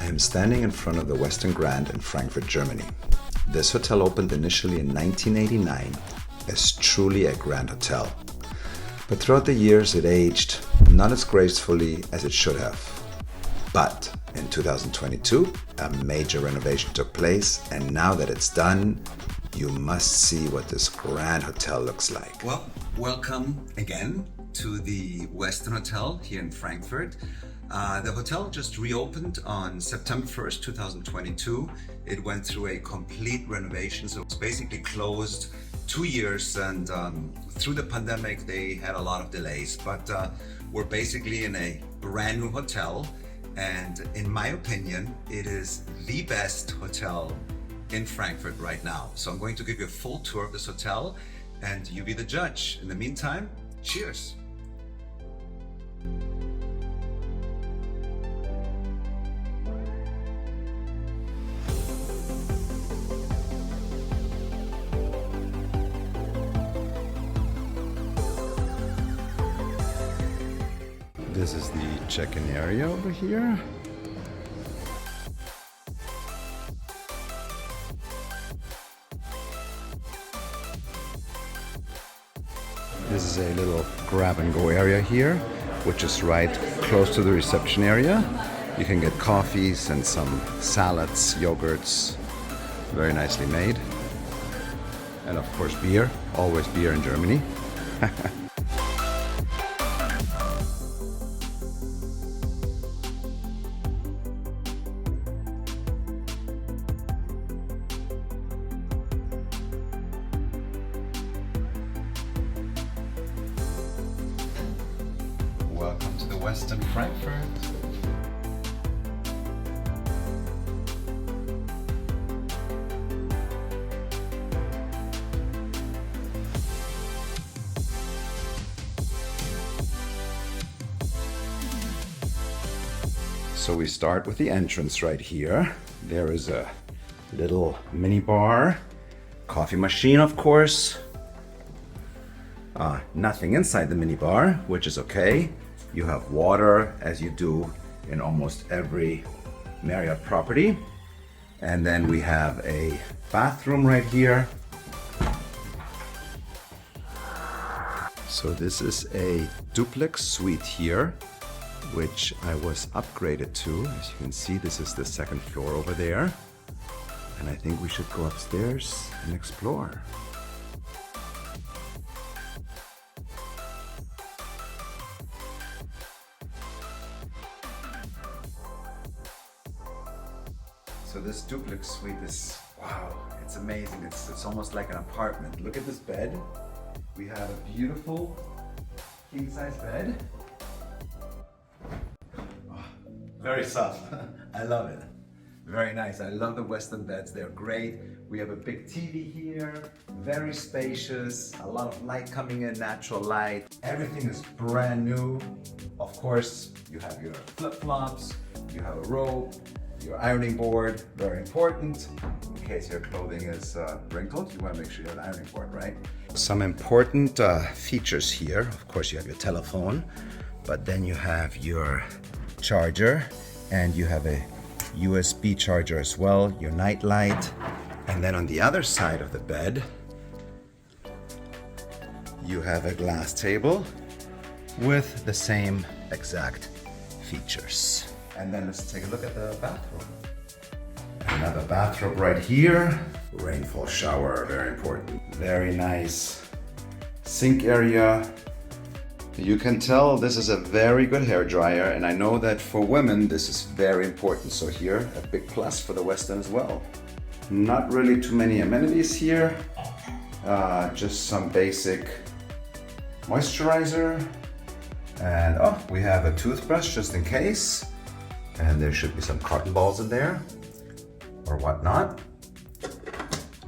I am standing in front of the Westin Grand in Frankfurt, Germany. This hotel opened initially in 1989 as truly a grand hotel. But throughout the years it aged not as gracefully as it should have. But in 2022, a major renovation took place, and now that it's done, you must see what this grand hotel looks like. Well, welcome again to the Westin Hotel here in Frankfurt. The hotel just reopened on September 1st, 2022. It went through a complete renovation, so it's basically closed 2 years, and through the pandemic they had a lot of delays, but we're basically in a brand new hotel, and in my opinion it is the best hotel in Frankfurt right now. So I'm going to give you a full tour of this hotel and you be the judge. In the meantime, cheers. This is the check-in area over here. This is a little grab-and-go area here, which is right close to the reception area. You can get coffees and some salads, yogurts, very nicely made. And of course beer, always beer in Germany. Welcome to the Westin Frankfurt. So we start with the entrance right here. There is a little mini bar, coffee machine of course. Nothing inside the mini bar, which is okay. You have water, as you do in almost every Marriott property. And then we have a bathroom right here. So this is a duplex suite here, which I was upgraded to. As you can see, this is the second floor over there. And I think we should go upstairs and explore. So this duplex suite is, wow, it's amazing. It's almost like an apartment. Look at this bed. We have a beautiful king-size bed. Oh, very soft. I love it. Very nice. I love the Westin beds. They're great. We have a big TV here, very spacious, a lot of light coming in, natural light. Everything is brand new. Of course, you have your flip-flops, you have a robe, your ironing board, very important. In case your clothing is wrinkled, you want to make sure you have an ironing board, right? Some important features here. Of course, you have your telephone, but then you have your charger, and you have a USB charger as well, your night light. And then on the other side of the bed, you have a glass table with the same exact features. And then let's take a look at the bathroom. Another bathroom right here. Rainfall shower, very important. Very nice sink area. You can tell this is a very good hair dryer, and I know that for women this is very important. So here, a big plus for the Westin as well. Not really too many amenities here. Just some basic moisturizer. And oh, we have a toothbrush just in case. And there should be some cotton balls in there or whatnot.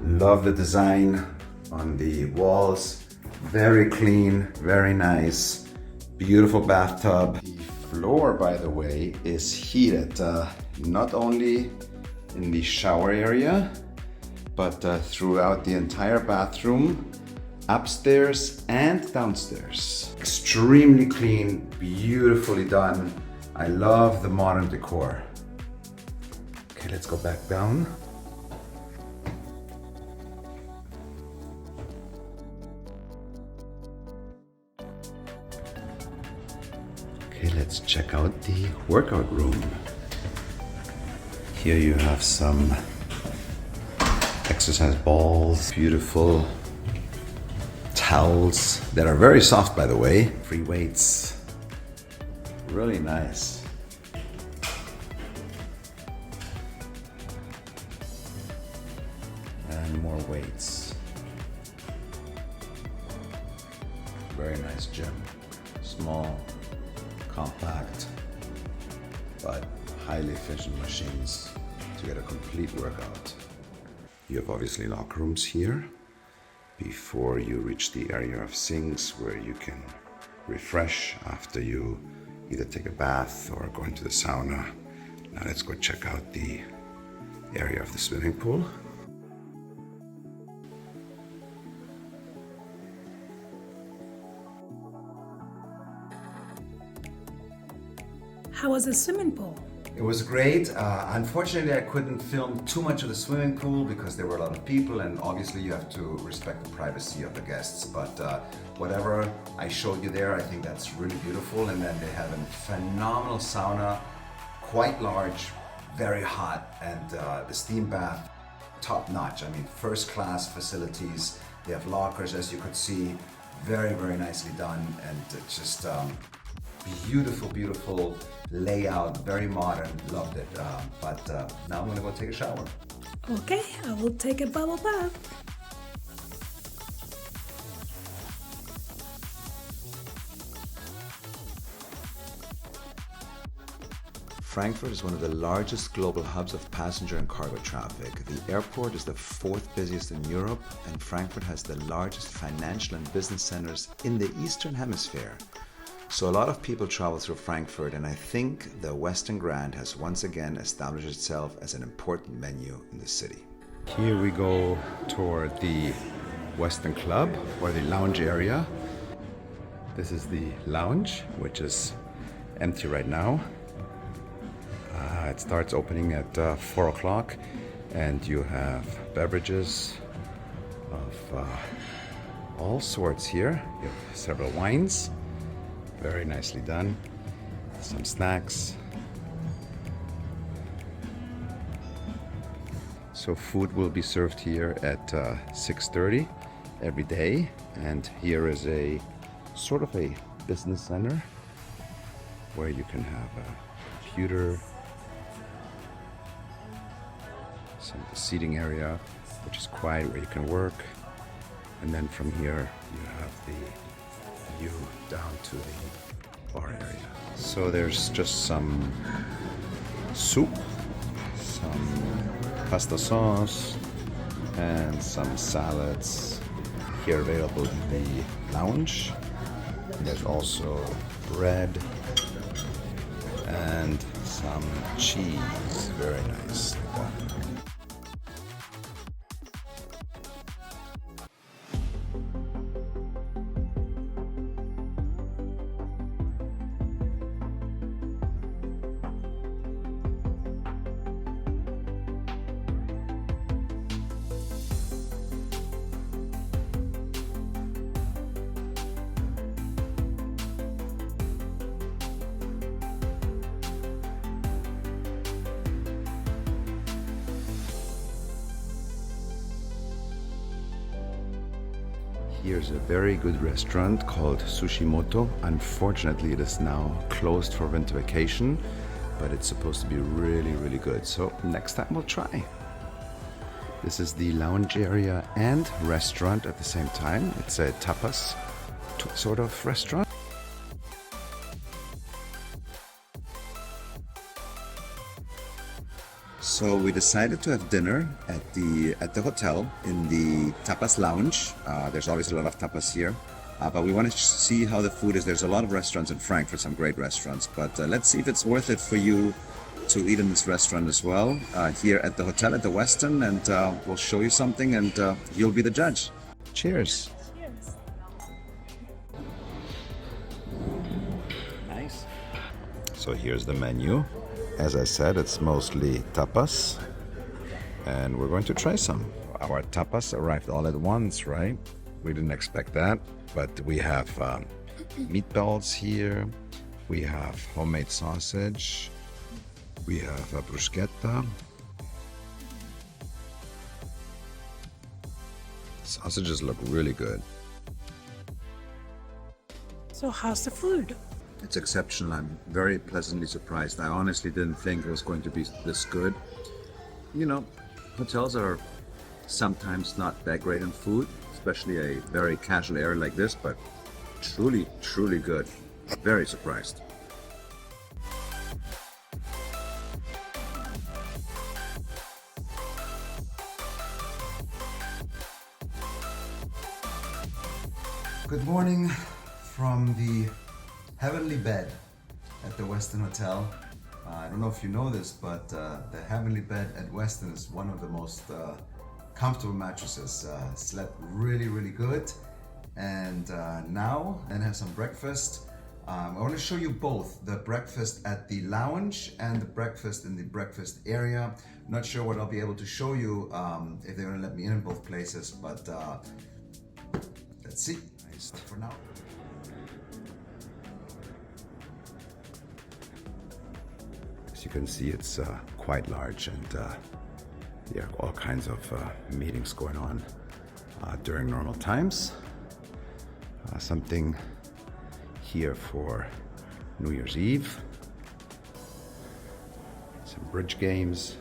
Love the design on the walls. Very clean, very nice. Beautiful bathtub. The floor, by the way, is heated. Not only in the shower area, but throughout the entire bathroom, upstairs and downstairs. Extremely clean, beautifully done. I love the modern decor. Okay, let's go back down. Okay, let's check out the workout room. Here you have some exercise balls, beautiful towels that are very soft, by the way. Free weights, really nice. And more weights. Very nice gym. Small, compact, but highly efficient machines to get a complete workout. You have obviously locker rooms here before you reach the area of sinks where you can refresh after you either take a bath or go into the sauna. Now let's go check out the area of the swimming pool. How was the swimming pool? It was great. Unfortunately, I couldn't film too much of the swimming pool because there were a lot of people, and obviously you have to respect the privacy of the guests. But whatever I showed you there, I think that's really beautiful. And then they have a phenomenal sauna, quite large, very hot, and the steam bath, top notch. I mean, first class facilities. They have lockers, as you could see, very, very nicely done, and just beautiful, beautiful layout, very modern, loved it. But now I'm gonna go take a shower. Okay, I will take a bubble bath. Frankfurt is one of the largest global hubs of passenger and cargo traffic. The airport is the fourth busiest in Europe, and Frankfurt has the largest financial and business centers in the Eastern Hemisphere. So a lot of people travel through Frankfurt, and I think the Westin Grand has once again established itself as an important venue in the city. Here we go toward the Westin Club, or the lounge area. This is the lounge, which is empty right now. It starts opening at 4 o'clock, and you have beverages of all sorts here. You have several wines. Very nicely done. Some snacks. So food will be served here at 6:30 every day. And here is a sort of a business center where you can have a computer, some seating area, which is quiet, where you can work. And then from here you have the view down to the bar area. So there's just some soup, some pasta sauce, and some salads here available in the lounge. And there's also bread and some cheese. Very nice. Here's a very good restaurant called Sushimoto. Unfortunately, it is now closed for winter vacation, but it's supposed to be really, really good. So next time we'll try. This is the lounge area and restaurant at the same time. It's a tapas sort of restaurant. So we decided to have dinner at the hotel in the tapas lounge. There's always a lot of tapas here, but we wanted to see how the food is. There's a lot of restaurants in Frankfurt, some great restaurants, but let's see if it's worth it for you to eat in this restaurant as well, here at the hotel at the Westin, and we'll show you something, and you'll be the judge. Cheers. Cheers. Nice. So here's the menu. As I said, it's mostly tapas, and we're going to try some. Our tapas arrived all at once, right? We didn't expect that, but we have meatballs here, we have homemade sausage, we have a bruschetta. Sausages look really good. So how's the food? It's exceptional. I'm very pleasantly surprised. I honestly didn't think it was going to be this good. You know, hotels are sometimes not that great in food, especially a very casual area like this, but truly, truly good. Very surprised. Good morning from the heavenly bed at the Westin Hotel. I don't know if you know this, but the heavenly bed at Westin is one of the most comfortable mattresses. Slept really, really good. And now, and have some breakfast. I want to show you both the breakfast at the lounge and the breakfast in the breakfast area. Not sure what I'll be able to show you if they're going to let me in both places, but let's see. For now. As you can see, it's quite large, and yeah, all kinds of meetings going on during normal times. Something here for New Year's Eve. Some bridge games.